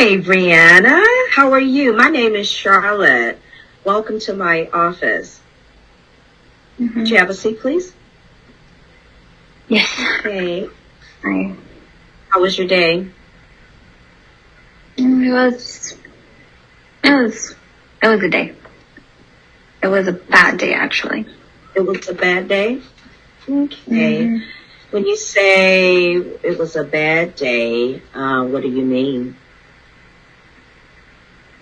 Hi, Brianna. How are you? My name is Charlotte. Welcome to my office. Could you have a seat, please? Yes. Okay. Hi. How was your day? It was a day. It was a bad day, actually. It was a bad day? Okay. When you say it was a bad day, what do you mean?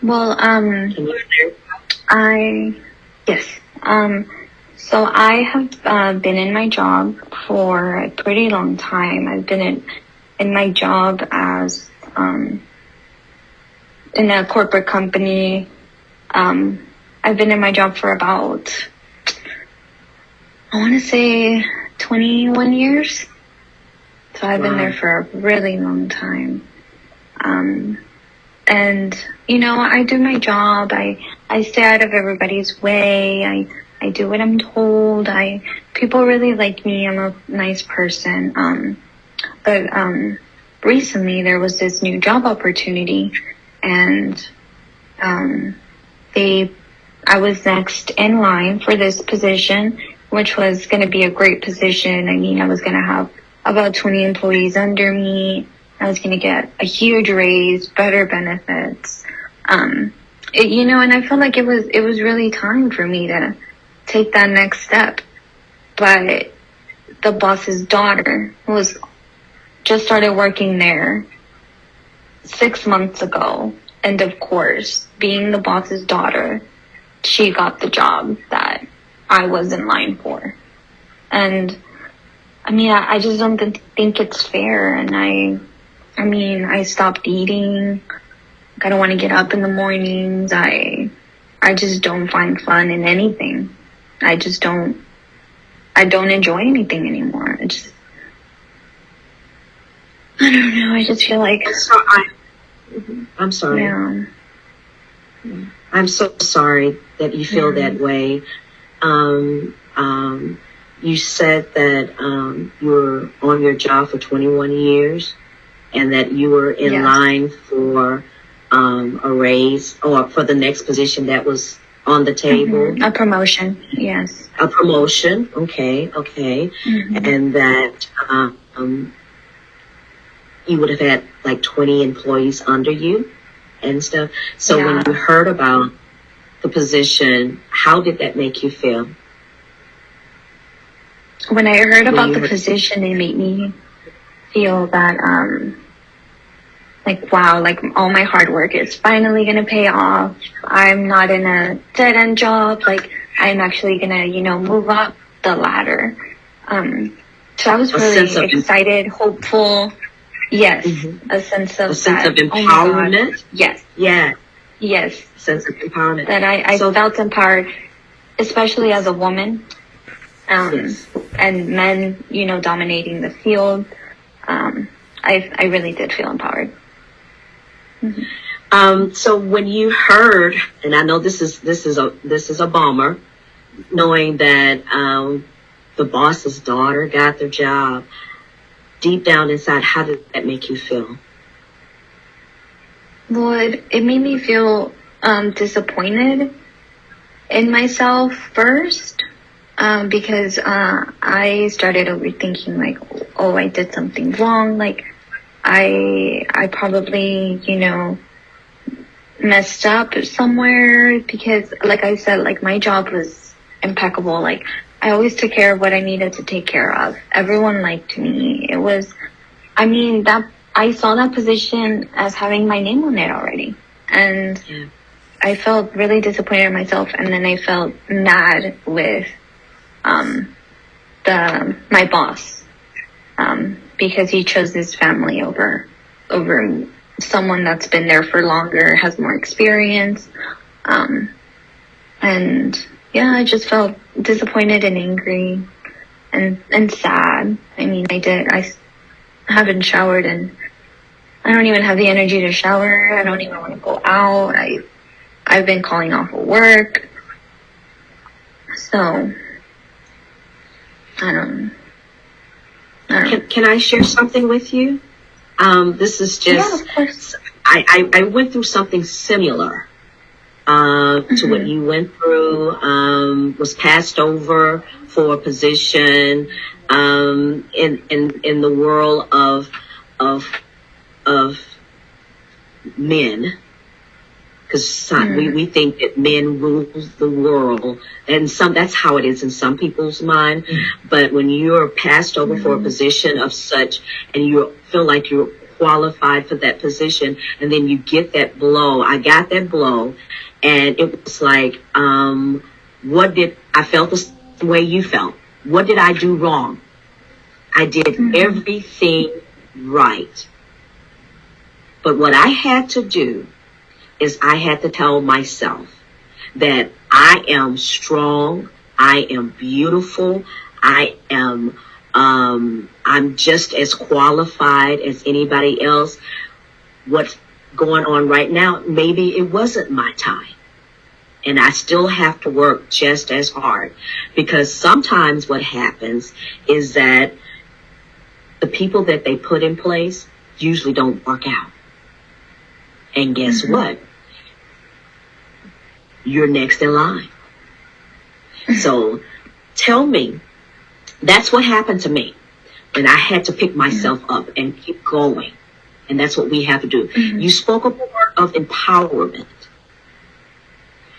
Well, Can you clarify? So I have been in my job for a pretty long time. I've been in my job as in a corporate company. I've been in my job for about, I want to say 21 years. So I've been there for a really long time. And, I do my job. I stay out of everybody's way. I do what I'm told. People really like me. I'm a nice person. But recently there was this new job opportunity, and I was next in line for this position, which was going to be a great position. I mean, I was going to have about 20 employees under me. I was going to get a huge raise, better benefits. And I felt like it was really time for me to take that next step. But the boss's daughter just started working there 6 months ago. And of course, being the boss's daughter, she got the job that I was in line for. And I mean, I just don't think it's fair. And I stopped eating. I don't want to get up in the mornings. I just don't find fun in anything. I don't enjoy anything anymore. I don't know. I just feel like. I'm sorry. Yeah. I'm so sorry that you feel that way. You said that you were on your job for 21 years and that you were in line for a raise or for the next position that was on the table. A promotion, yes. A promotion, okay. And that you would have had like 20 employees under you and stuff. So when you heard about the position, how did that make you feel? When I heard about the position, it made me feel that, wow, all my hard work is finally going to pay off. I'm not in a dead-end job. I'm actually going to, move up the ladder. So I was really excited, hopeful. Yes, a sense of empowerment. Oh yes. Yeah. Yes. Sense of empowerment. That I felt empowered, especially as a woman. And men, dominating the field. I really did feel empowered. So when you heard, and I know this is a bummer, knowing that the boss's daughter got the job, deep down inside, how did that make you feel? Well, it made me feel disappointed in myself first. Because I started overthinking, I did something wrong. I probably, messed up somewhere because, like I said, my job was impeccable. I always took care of what I needed to take care of. Everyone liked me. I saw that position as having my name on it already. And I felt really disappointed in myself. And then I felt mad with my boss, because he chose his family over someone that's been there for longer, has more experience. I just felt disappointed and angry and sad. I haven't showered and I don't even have the energy to shower. I don't even want to go out. I've been calling off of work. So I don't know. Can I share something with you? This is just, of course. I went through something similar to what you went through. Was passed over for a position in the world of men, because we think that men rule the world, and that's how it is in some people's mind. But when you're passed over for a position of such, and you feel like you're qualified for that position, and then you get that blow. I got that blow, and it was like, I felt the way you felt. What did I do wrong? I did everything right. But what I had to do is I had to tell myself that I am strong, I am beautiful, I'm just as qualified as anybody else. What's going on right now, maybe it wasn't my time. And I still have to work just as hard, because sometimes what happens is that the people that they put in place usually don't work out. And guess what? You're next in line. So tell me, that's what happened to me. And I had to pick myself up and keep going. And that's what we have to do. You spoke a word of empowerment.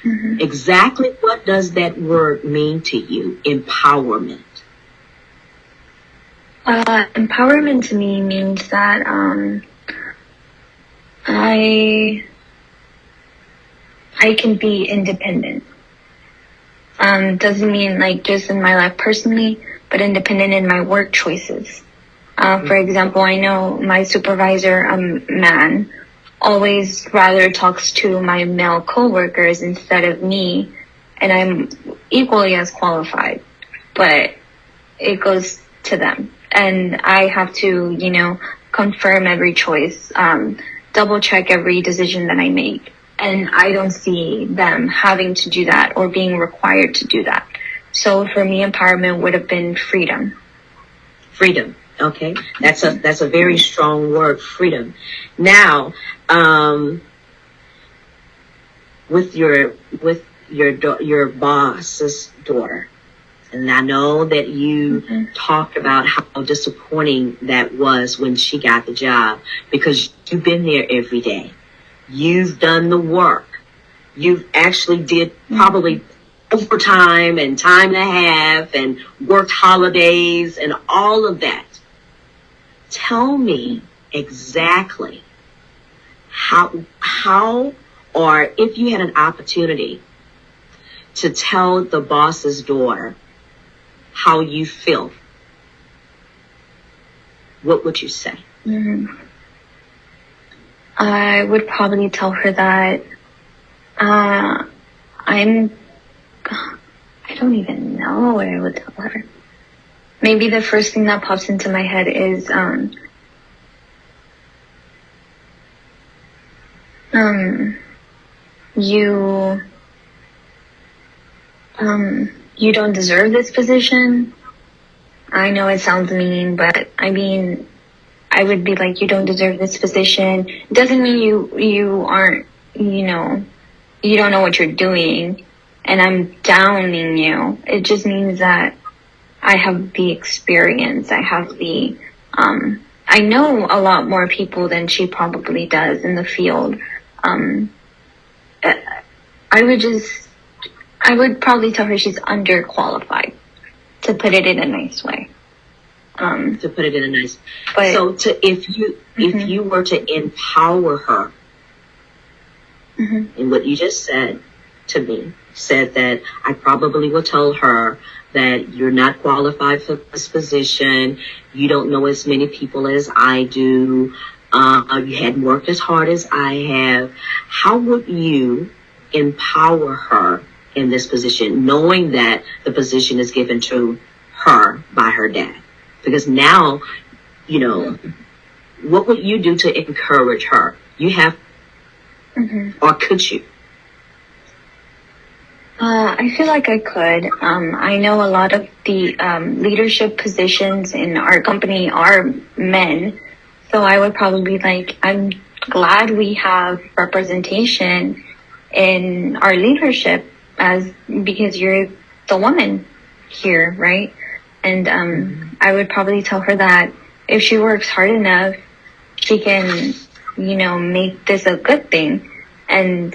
Exactly what does that word mean to you, empowerment? Empowerment to me means that I can be independent. Doesn't mean like just in my life personally, but independent in my work choices. For example, I know my supervisor, a man, always rather talks to my male coworkers instead of me, and I'm equally as qualified, but it goes to them. And I have to, confirm every choice, double check every decision that I make. And I don't see them having to do that or being required to do that. So for me, empowerment would have been freedom. Freedom. Okay. That's a very strong word, freedom. Now, with your boss's daughter, and I know that you talked about how disappointing that was when she got the job, because you've been there every day. You've done the work. You've actually did probably overtime and time and a half and worked holidays and all of that. Tell me exactly how, or if you had an opportunity to tell the boss's daughter how you feel, what would you say? I would probably tell her that I don't even know what I would tell her. Maybe the first thing that pops into my head is you don't deserve this position. I know it sounds mean, but I mean, I would be like, you don't deserve this position. It doesn't mean you aren't, you don't know what you're doing and I'm downing you. It just means that I have the experience. I have I know a lot more people than she probably does in the field. I would probably tell her she's underqualified, to put it in a nice way. To put it in a nice, if you were to empower her, and what you just said to me, said that I probably will tell her that you're not qualified for this position. You don't know as many people as I do. You hadn't worked as hard as I have. How would you empower her in this position, knowing that the position is given to her by her dad? Because now, what would you do to encourage her? You have, or could you? I feel like I could. I know a lot of the leadership positions in our company are men, so I would probably be like, I'm glad we have representation in our leadership because you're the woman here, right? And I would probably tell her that if she works hard enough, she can, make this a good thing, and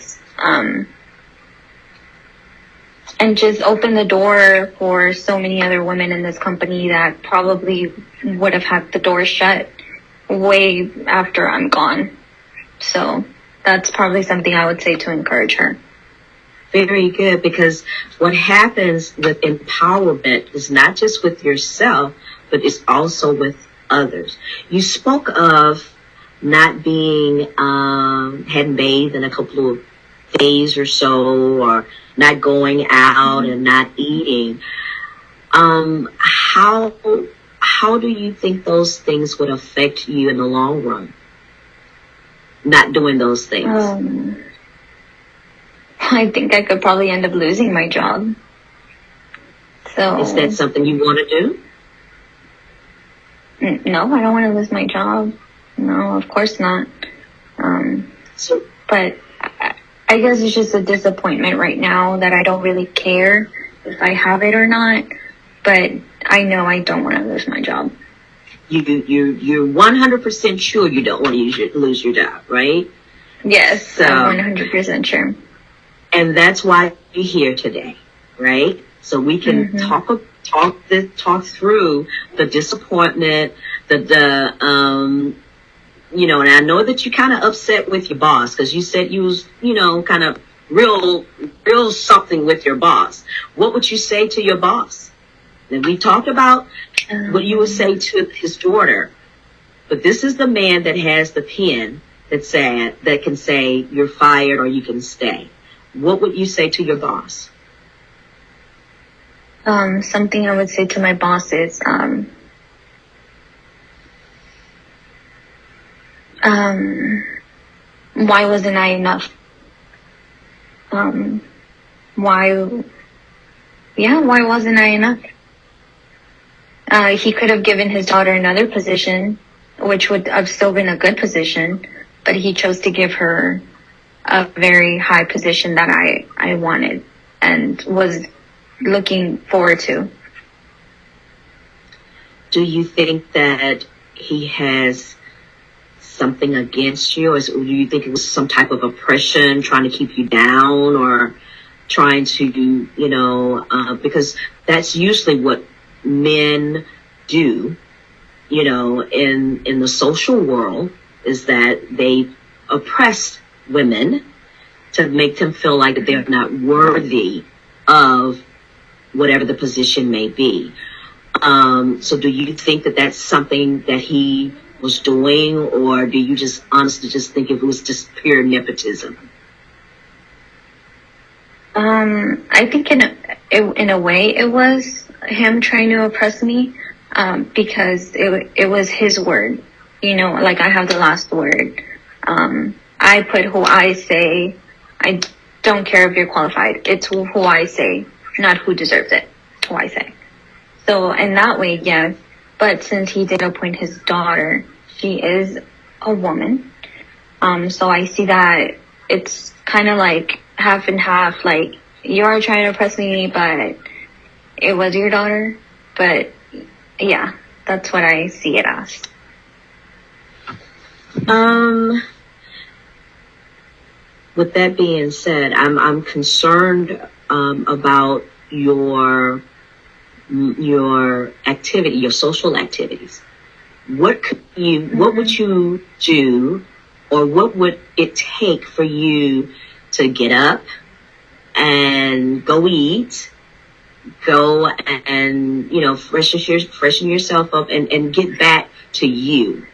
just open the door for so many other women in this company that probably would have had the door shut way after I'm gone. So that's probably something I would say to encourage her. Very good, because what happens with empowerment is not just with yourself, but it's also with others. You spoke of not being, hadn't bathed in a couple of days or so, or not going out and not eating. How do you think those things would affect you in the long run? Not doing those things. I think I could probably end up losing my job. So is that something you want to do? No, I don't want to lose my job. No, of course not. But I guess it's just a disappointment right now that I don't really care if I have it or not. But I know I don't want to lose my job. You're 100% sure you don't want to lose your job, right? Yes, so, I'm 100% sure. And that's why you're here today, right? So we can talk through the disappointment, and I know that you're kind of upset with your boss because you said you was, kind of real something with your boss. What would you say to your boss? And we talked about what you would say to his daughter, but this is the man that has the pen that can say you're fired or you can stay. What would you say to your boss? Something I would say to my boss is, why wasn't I enough? Why wasn't I enough? He could have given his daughter another position, which would have still been a good position, but he chose to give her a very high position that I wanted and was looking forward to. Do you think that he has something against you, or do you think it was some type of oppression trying to keep you down, or trying to, because that's usually what men do, in the social world, is that they oppress women to make them feel like that they're not worthy of whatever the position may be. So do you think that that's something that he was doing, or do you just honestly just think it was just pure nepotism? I think in a way it was him trying to oppress me, because it was his word, like I have the last word. I put who I say. I don't care if you're qualified. It's who I say, not who deserves it. It's who I say. So in that way, yes. But since he did appoint his daughter, she is a woman. So I see that it's kind of like half and half. Like, you are trying to oppress me, but it was your daughter. But yeah, that's what I see it as. With that being said, I'm concerned about your activity, your social activities. What would you do, or what would it take for you to get up and go eat, go and freshen yourself up and get back to you?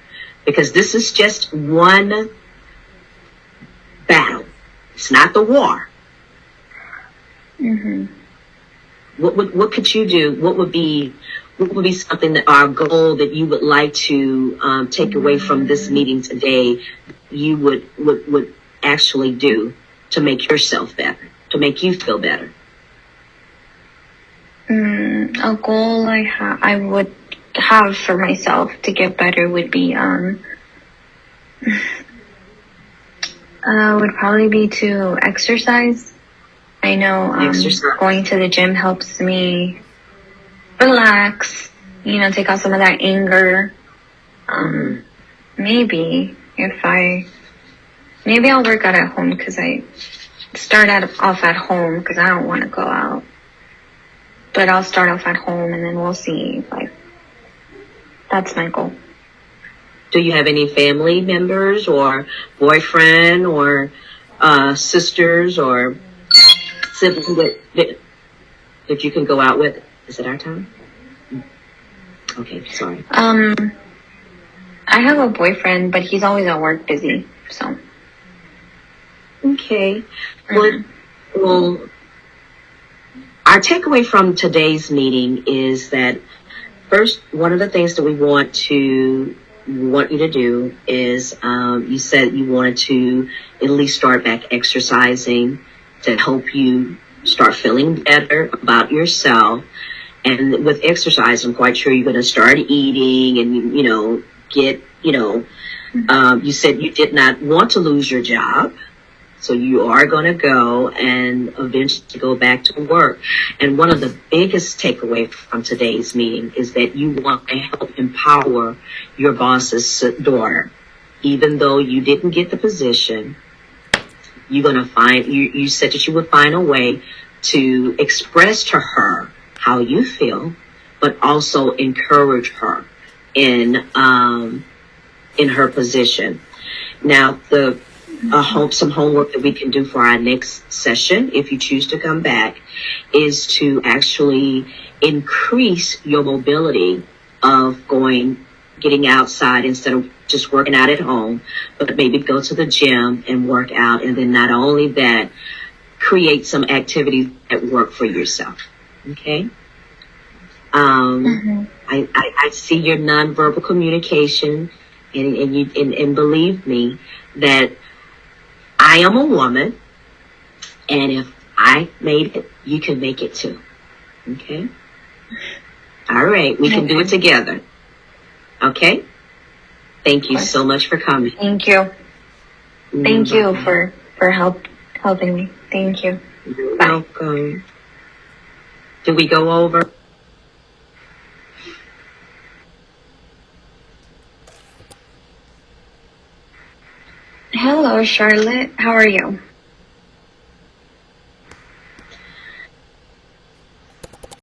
Because this is just one battle. It's not the war. What could you do? What would be something that our goal that you would like to take away from this meeting today? You would actually do to make yourself better, to make you feel better. A goal I would have for myself to get better would be Would probably be to exercise. I know Exercise. going to the gym helps me relax, take out some of that anger. Maybe I'll work out at home because I start off at home because I don't want to go out. But I'll start off at home and then we'll see. That's my goal. Do you have any family members or boyfriend or sisters or siblings that you can go out with? Is it our time? Okay, sorry. I have a boyfriend, but he's always at work busy, so. Okay. Well, our takeaway from today's meeting is that first, one of the things that we want you to do is, you said you wanted to at least start back exercising to help you start feeling better about yourself. And with exercise, I'm quite sure you're going to start eating and, you said you did not want to lose your job. So you are going to go and eventually go back to work. And one of the biggest takeaways from today's meeting is that you want to help empower your boss's daughter. Even though you didn't get the position, you're going to you said that you would find a way to express to her how you feel, but also encourage her in her position. Now, some homework that we can do for our next session, if you choose to come back, is to actually increase your mobility of getting outside instead of just working out at home, but maybe go to the gym and work out. And then not only that, create some activities that work for yourself. Okay? I see your nonverbal communication and believe me that I am a woman, and if I made it, you can make it too. Okay? All right, we can do it together. Okay? Thank you so much for coming. Thank you. Thank you for helping me. Thank you. You're welcome. Did we go over? Hello, Charlotte. How are you?